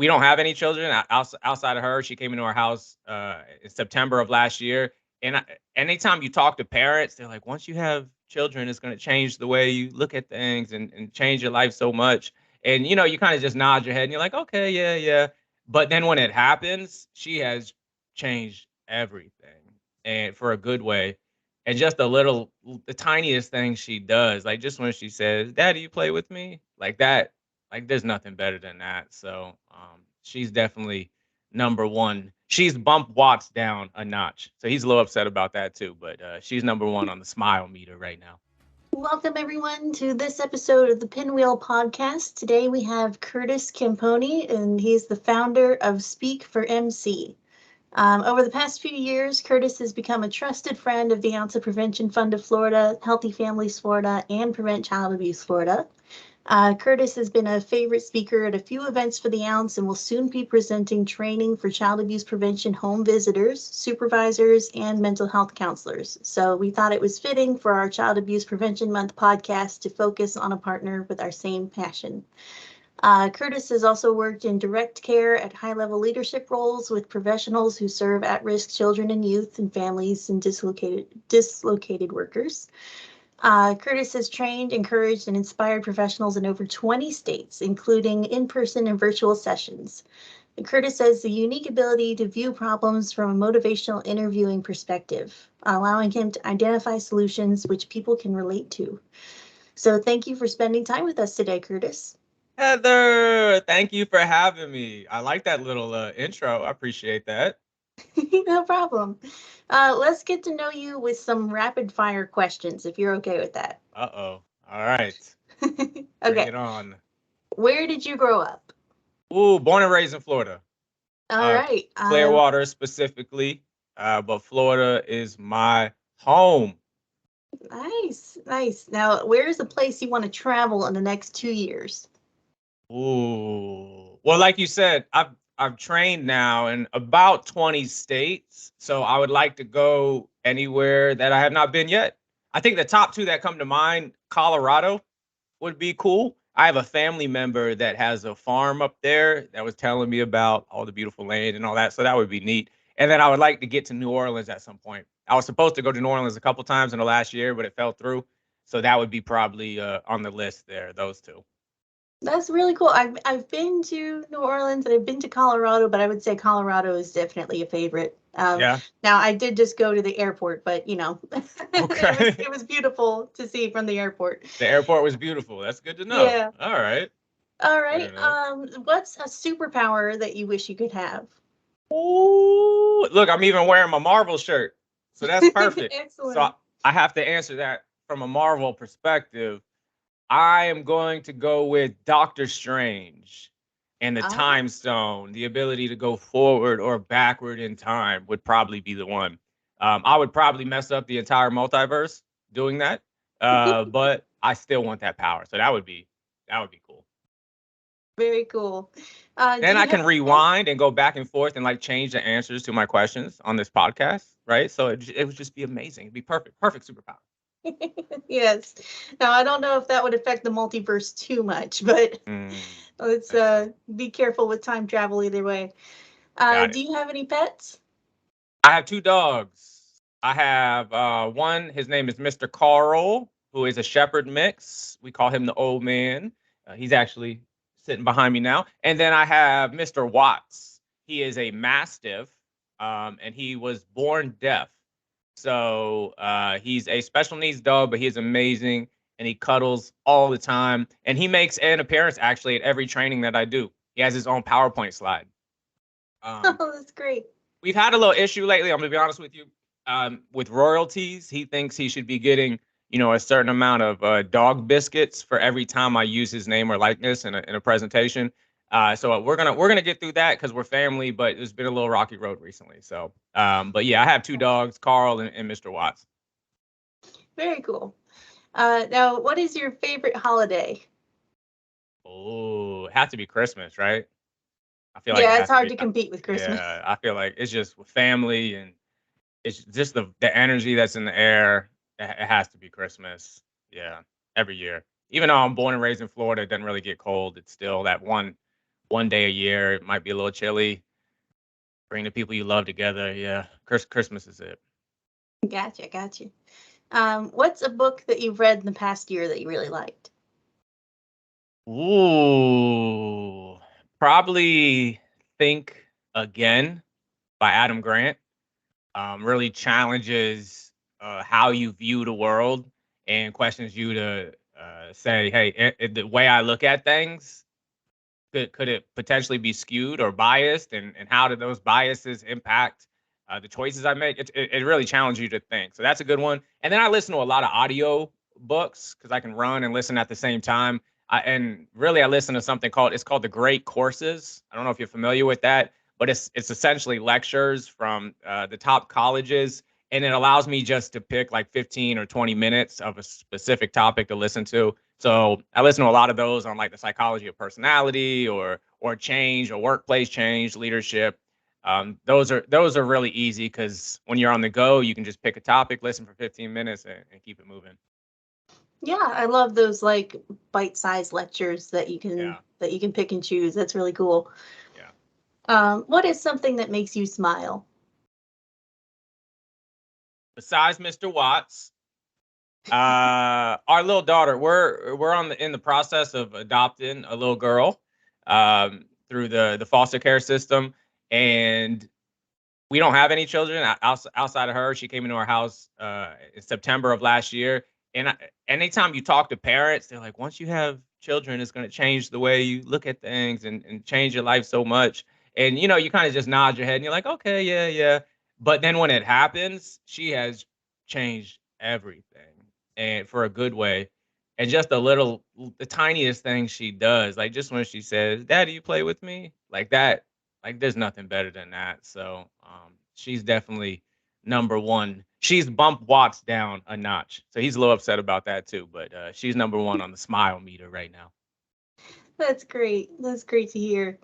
we don't have any children outside of her. She came into our house in September of last year. And anytime you talk to parents, they're like, once you have children, it's going to change the way you look at things and change your life so much. And, you kind of just nod your head and you're like, okay, yeah, yeah. But then when it happens, she has changed everything and for a good way. And just the tiniest thing she does, like just when she says, Daddy, you play with me? Like that, like there's nothing better than that. So she's definitely number one. She's bumped Watts down a notch. So he's a little upset about that too. But she's number one on the smile meter right now. Welcome, everyone, to this episode of the Pinwheel Podcast. Today we have Curtis Camponi, and he's the founder of Speak for MC. Over the past few years, Curtis has become a trusted friend of the Ounce of Prevention Fund of Florida, Healthy Families Florida, and Prevent Child Abuse Florida. Curtis has been a favorite speaker at a few events for the Ounce and will soon be presenting training for child abuse prevention home visitors, supervisors, and mental health counselors. So we thought it was fitting for our Child Abuse Prevention Month podcast to focus on a partner with our same passion. Curtis has also worked in direct care at high-level leadership roles with professionals who serve at-risk children and youth and families and dislocated workers. Curtis has trained, encouraged, and inspired professionals in over 20 states, including in-person and virtual sessions. Curtis has the unique ability to view problems from a motivational interviewing perspective, allowing him to identify solutions which people can relate to. So thank you for spending time with us today, Curtis. Heather, thank you for having me. I like that little intro. I appreciate that. No problem. Let's get to know you with some rapid fire questions, if you're okay with that. Uh-oh. All right. Bring Okay. it on. Where did you grow up? Ooh, born and raised in Florida. All Uh, right. Clearwater specifically. But Florida is my home. Nice, nice. Now, where is the place you want to travel in the next 2 years? Ooh. Well, like you said, I've trained now in about 20 states. So I would like to go anywhere that I have not been yet. I think the top two that come to mind, Colorado would be cool. I have a family member that has a farm up there that was telling me about all the beautiful land and all that. So that would be neat. And then I would like to get to New Orleans at some point. I was supposed to go to New Orleans a couple times in the last year, but it fell through. So that would be probably on the list there, those two. That's really cool. I've been to New Orleans and I've been to Colorado, but I would say Colorado is definitely a favorite. Yeah. Now I did just go to the airport, but Okay. it was beautiful to see from the airport. The airport was beautiful. That's good to know. Yeah. All right. All Fair right. enough. What's a superpower that you wish you could have? Ooh, look, I'm even wearing my Marvel shirt. So that's perfect. So Excellent. I have to answer that from a Marvel perspective. I am going to go with Doctor Strange and the Oh. Time Stone. The ability to go forward or backward in time would probably be the one. I would probably mess up the entire multiverse doing that, but I still want that power. So that would be cool. Very cool. Do Then you I can have any pets? rewind and go back and forth and like change the answers to my questions on this podcast, right? So it would just be amazing. It'd be perfect, perfect superpower. Yes. Now I don't know if that would affect the multiverse too much, but let's That's true. be careful with time travel either way. Got Do it. you have any pets? I have two dogs. I have one. His name is Mr. Carl, who is a shepherd mix. We call him the old man. He's actually sitting behind me now. And then I have Mr. Watts. He is a mastiff, and he was born deaf. So he's a special needs dog, but he is amazing, and he cuddles all the time. And he makes an appearance actually at every training that I do. He has his own PowerPoint slide. Um, Oh, that's great. we've had a little issue lately. I'm gonna be honest with you. With royalties, he thinks he should be getting, a certain amount of dog biscuits for every time I use his name or likeness in a presentation. So we're gonna get through that because we're family, but it's been a little rocky road recently. So, but yeah, I have two dogs, Carl and Mr. Watts. Very cool. Now, what is your favorite holiday? Oh, it has to be Christmas, right? I feel like it Yeah, it's has to hard be. to compete with Christmas. Yeah, I feel like it's just with family and it's just the energy that's in the air. It has to be Christmas. Yeah, every year. Even though I'm born and raised in Florida, it doesn't really get cold. It's still that one day a year. It might be a little chilly. Bring the people you love together. Yeah, Christmas is it. Gotcha. What's a book that you've read in the past year that you really liked? Ooh, probably Think Again by Adam Grant. Really challenges how you view the world and questions you to say, hey, the way I look at things, could it potentially be skewed or biased, and how do those biases impact the choices I make? It really challenges you to think. So that's a good one. And then I listen to a lot of audio books because I can run and listen at the same time. And really, I listen to something called the Great Courses. I don't know if you're familiar with that, but it's essentially lectures from the top colleges, and it allows me just to pick like 15 or 20 minutes of a specific topic to listen to. So I listen to a lot of those on like the psychology of personality or change or workplace change, leadership. Those are really easy because when you're on the go, you can just pick a topic, listen for 15 minutes, and keep it moving. Yeah, I love those like bite-sized lectures Yeah, that you can pick and choose. That's really cool. yeah. What is something that makes you smile? Besides Mr. Watts, our little daughter, we're in the process of adopting a little girl through the foster care system, and we don't have any children outside of her. She came into our house in September of last year. And anytime you talk to parents, they're like, once you have children, it's going to change the way you look at things and change your life so much. And, you kind of just nod your head and you're like, okay, yeah, yeah. But then when it happens, she has changed everything and for a good way. And just the tiniest thing she does, like just when she says, Daddy, you play with me, like that, like there's nothing better than that. So she's definitely number one. She's bumped Watts down a notch, so he's a little upset about that too. But she's number one on the smile meter right now. That's great. That's great to hear.